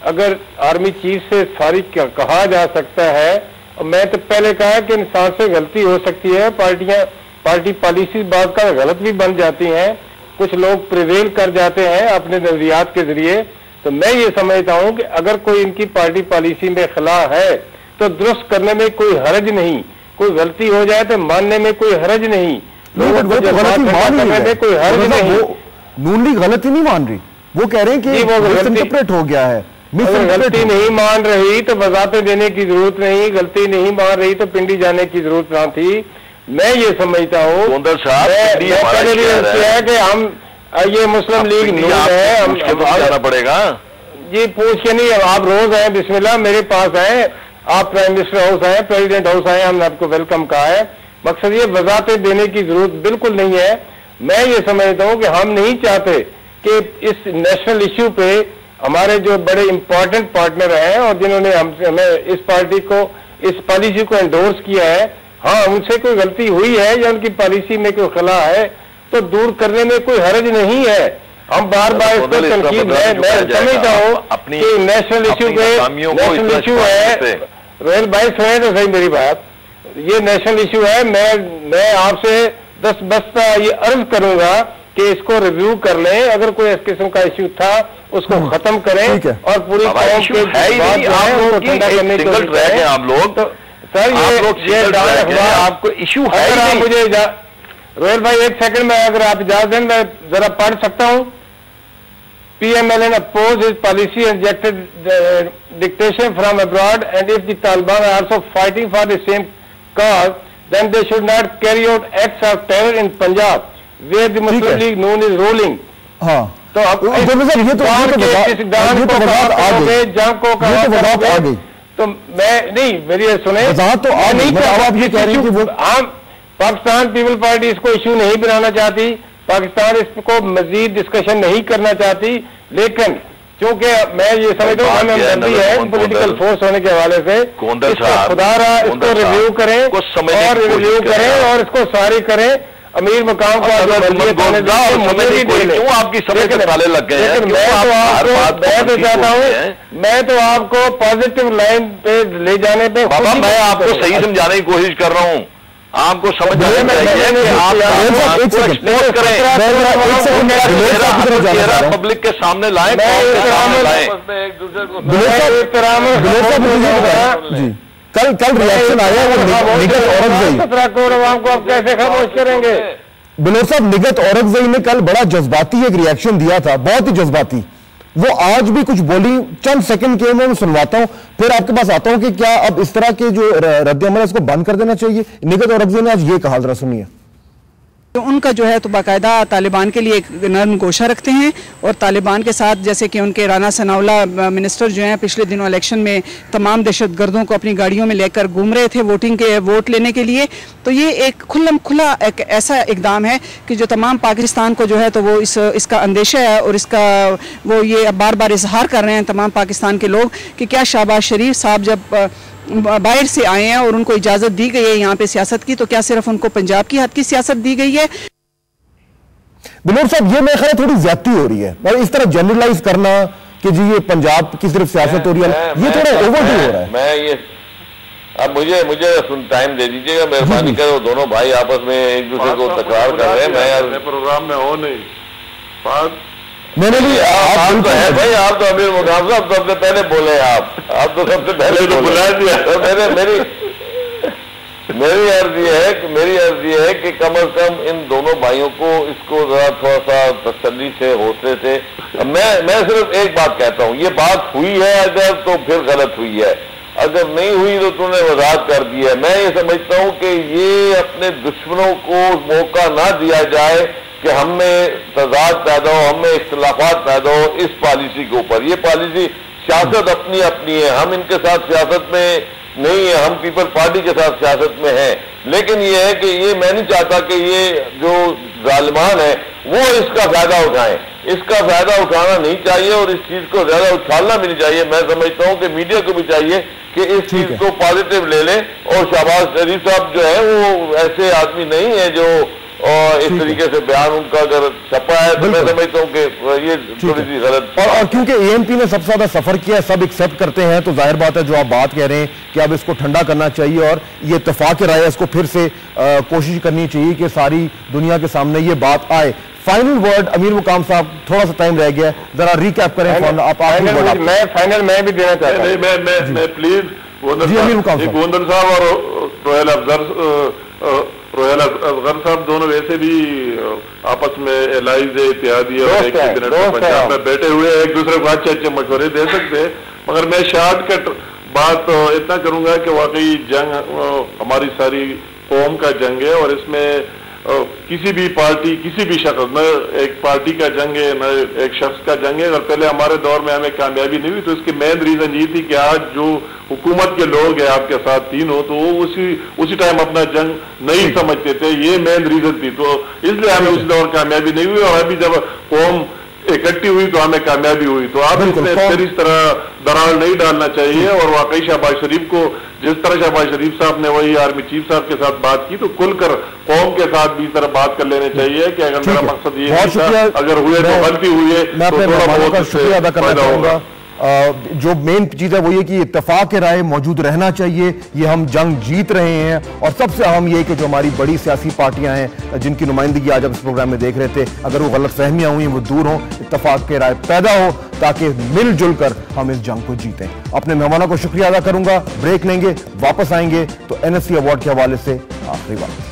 اگر army chief سے فارغ کہا جا سکتا ہے، اور میں تو پہلے کہا کہ انسان سے غلطی ہو سکتی ہے، پارٹی پالیسی بعض کا غلط بھی بن جاتی ہیں، کچھ لوگ پریویل کر جاتے ہیں اپنے نظریات کے ذریعے، تو میں یہ سمجھتا ہوں کہ اگر کوئی ان کی پارٹی پالیسی میں خلا ہے تو درست کرنے میں کوئی حرج نہیں، کوئی غلطی ہو جائے تو ماننے میں کوئی حرج نہیں، لوگوں کو کرنے میں کوئی حرج نہیں۔ نون لیگ غلطی نہیں مان رہی، وہ کہہ رہے ہیں کہ وہ انٹرپریٹ ہو گیا ہے، غلطی نہیں مان رہی تو وضاحتیں دینے کی ضرورت نہیں، غلطی نہیں مان رہی تو پنڈی جانے کی ضرورت نہ تھی۔ میں یہ سمجھتا ہوں کہ ہم یہ مسلم لیگ نون ہے، ہم جانا پڑے گا جی پوچھ کے نہیں، آپ روز آئیں، بسم اللہ میرے پاس آئیں، آپ پرائم منسٹر ہاؤس آئیں، پریزیڈنٹ ہاؤس آئیں، ہم نے آپ کو ویلکم کہا ہے۔ مقصد یہ وضاحتیں دینے کی ضرورت بالکل نہیں ہے۔ میں یہ سمجھتا ہوں کہ ہم نہیں چاہتے کہ اس نیشنل ایشو پہ ہمارے جو بڑے امپورٹنٹ پارٹنر ہیں اور جنہوں نے ہمیں اس پارٹی کو اس پالیسی کو انڈورس کیا ہے، ہاں ان سے کوئی غلطی ہوئی ہے یا ان کی پالیسی میں کوئی خلا ہے تو دور کرنے میں کوئی حرج نہیں ہے۔ ہم بار بار اس پر تنقید، میں سمجھتا ہوں کہ نیشنل ایشو پہ نیشنل ایشو ہے، رویل بھائی سنیں تو صحیح میری بات، یہ نیشنل ایشو ہے۔ میں آپ سے دست بستہ یہ عرض کروں گا کہ اس کو ریویو کر لیں، اگر کوئی اس قسم کا ایشو تھا اس کو ختم کریں اور پوری قوم کے بات جو ہے وہ ٹھنڈا کرنے کی کوشش کریں۔ آپ لوگ سر یہ آپ کو ایشو ہے، مجھے رویل بھائی ایک سیکنڈ میں اگر آپ اجازت دیں میں ذرا پڑھ سکتا ہوں۔ PMLN oppose his policy and rejected dictation from abroad, and if the Taliban are also fighting for the same cause, then they should not carry out acts of terror in Punjab, where the Muslim League Noon is ruling. ہاں تو اب تو میں نہیں میری سنیں Pakistan people party اس کو issue نہیں بنانا چاہتی، پاکستان اس کو مزید ڈسکشن نہیں کرنا چاہتی، لیکن چونکہ میں یہ سمجھتا ہوں ہمیں ہمدردی ہے پولیٹیکل فورس ہونے کے حوالے سے، خدا رہا اس کو ریویو کریں اور اس کو ساری کریں، امیر مقام کو آپ کی سمجھ کے تالے لگ گئے ہیں۔ میں تو چاہتا ہوں، میں تو آپ کو پازیٹیو لائن پہ لے جانے پہ بابا میں آپ کو صحیح سمجھانے کی کوشش کر رہا ہوں، آپ کو سمجھ پبلک کے سامنے لائیں، کل ریاکشن آیا عوام کو آپ کیسے خاموش کریں گے؟ بلور صاحب نگہت اورکزئی نے کل بڑا جذباتی ایک ریاکشن دیا تھا، بہت ہی جذباتی، وہ آج بھی کچھ بولی، چند سیکنڈ کے میں سنواتا ہوں پھر آپ کے پاس آتا ہوں کہ کیا اب اس طرح کے جو رد عمل ہے اس کو بند کر دینا چاہیے۔ نگہت اورکزئی نے آج یہ کہا، ذرا سنیے۔ تو ان کا جو ہے تو باقاعدہ طالبان کے لیے ایک نرم گوشہ رکھتے ہیں اور طالبان کے ساتھ جیسے کہ ان کے رانا ثناءاللہ منسٹر جو ہیں پچھلے دنوں الیکشن میں تمام دہشت گردوں کو اپنی گاڑیوں میں لے کر گھوم رہے تھے ووٹ لینے کے لیے، تو یہ ایک کھلا ایک ایسا اقدام ہے کہ جو تمام پاکستان کو جو ہے تو وہ اس کا اندیشہ ہے اور اس کا وہ یہ بار بار اظہار کر رہے ہیں تمام پاکستان کے لوگ کہ کیا شہباز شریف صاحب جب باہر سے آئے ہیں اور ان کو اجازت دی گئی ہے یہاں پہ سیاست کی، تو کیا صرف ان کو پنجاب کی حد کی سیاست دی گئی ہے؟ بلور صاحب یہ میرے خیال تھوڑی زیادتی ہو رہی ہے، اور اس طرح جنرلائز کرنا کہ جی یہ پنجاب کی صرف سیاست ہو رہی ہے، یہ تھوڑا اوور ڈو ہو رہا ہے۔ میں یہ اب مجھے ٹائم دے دیجیے گا مہربانی کر، دونوں بھائی آپس میں ایک دوسرے کو تکرار کر رہے ہیں، میں پروگرام میں ہو نہیں میں نے بھی آپ تو ہے بھائی، آپ تو امیر مقام صاحب سب سے پہلے بولے، آپ تو سب سے پہلے بلا دیا۔ میری عرض یہ ہے کہ کم از کم ان دونوں بھائیوں کو اس کو ذرا تھوڑا سا تسلی سے حوصلے سے، میں صرف ایک بات کہتا ہوں، یہ بات ہوئی ہے اگر تو پھر غلط ہوئی ہے، اگر نہیں ہوئی تو تم نے وضاحت کر دی ہے۔ میں یہ سمجھتا ہوں کہ یہ اپنے دشمنوں کو موقع نہ دیا جائے کہ ہم میں تضاد پیدا ہو، ہم میں اختلافات پیدا ہو اس پالیسی کے اوپر۔ یہ پالیسی سیاست اپنی ہے، ہم ان کے ساتھ سیاست میں نہیں ہے، ہم پیپل پارٹی کے ساتھ سیاست میں ہیں، لیکن یہ ہے کہ یہ میں نہیں چاہتا کہ یہ جو ظالمان ہیں وہ اس کا فائدہ اٹھائیں، اس کا فائدہ اٹھانا نہیں چاہیے اور اس چیز کو زیادہ اچھالنا بھی نہیں چاہیے۔ میں سمجھتا ہوں کہ میڈیا کو بھی چاہیے کہ اس چیز کو پازیٹیو لے لیں، اور شہباز شریف صاحب جو ہے وہ ایسے آدمی نہیں ہے جو اور اس طریقے سے بیان ان کا اگر چھپا ہے تو میں سمجھتا ہوں کہ یہ تھوڑی سی غلط اور کیونکہ اے ایم پی نے سب سے زیادہ سفر کیا ہے، سب ایکسیپٹ کرتے ہیں، تو ظاہر بات ہے جو آپ بات کہہ رہے ہیں کہ اب اس کو ٹھنڈا کرنا چاہیے اور یہ اتفاق رائے اس کو پھر سے کوشش کرنی چاہیے کہ ساری دنیا کے سامنے یہ بات آئے۔ فائنل ورڈ امیر مقام صاحب، تھوڑا سا ٹائم رہ گیا ہے، ذرا ریکیپ کریں۔ میں فائنل میں بھی دینا چاہتا ہوں، میں پلیز گوندر صاحب اور روحیل اصغر صاحب دونوں ویسے بھی آپس میں الائز اتحادی اور ایک پنجاب میں بیٹھے ہوئے ایک دوسرے کو اچھے مشورے دے سکتے ہیں، مگر میں شارٹ کٹ بات اتنا کروں گا کہ واقعی جنگ ہماری ساری قوم کا جنگ ہے، اور اس میں کسی بھی پارٹی کسی بھی شخص، نہ ایک پارٹی کا جنگ ہے نہ ایک شخص کا جنگ ہے۔ اگر پہلے ہمارے دور میں ہمیں کامیابی نہیں ہوئی تو اس کی مین ریزن یہ تھی کہ آج جو حکومت کے لوگ ہیں آپ کے ساتھ تینوں، تو وہ اسی ٹائم اپنا جنگ نہیں سمجھتے تھے، یہ مین ریزن تھی، تو اس لیے ہمیں اس دور کامیابی نہیں ہوئی، اور ابھی جب قوم اکٹھی ہوئی تو ہمیں کامیابی ہوئی۔ تو آپ اس میں پھر اس طرح درار نہیں ڈالنا چاہیے، اور واقعی شہباز شریف کو جس طرح شہباز شریف صاحب نے وہی آرمی چیف صاحب کے ساتھ بات کی، تو کھل کر قوم کے ساتھ بھی اس طرح بات کر لینے چاہیے کہ اگر میرا مقصد یہ ہے، اگر ہوئے تو غلطی ہوئی ہے تو تھوڑا بہت شکریہ ادا کرنا چاہوں گا۔ جو مین چیز ہے وہ یہ کہ اتفاق رائے موجود رہنا چاہیے، یہ ہم جنگ جیت رہے ہیں، اور سب سے اہم یہ کہ جو ہماری بڑی سیاسی پارٹیاں ہیں جن کی نمائندگی آج آپ اس پروگرام میں دیکھ رہے تھے، اگر وہ غلط فہمیاں ہوئی ہیں وہ دور ہوں، اتفاق رائے پیدا ہو تاکہ مل جل کر ہم اس جنگ کو جیتیں۔ اپنے مہمانوں کو شکریہ ادا کروں گا، بریک لیں گے، واپس آئیں گے تو این ایس سی ایوارڈ کے حوالے سے آخری بات۔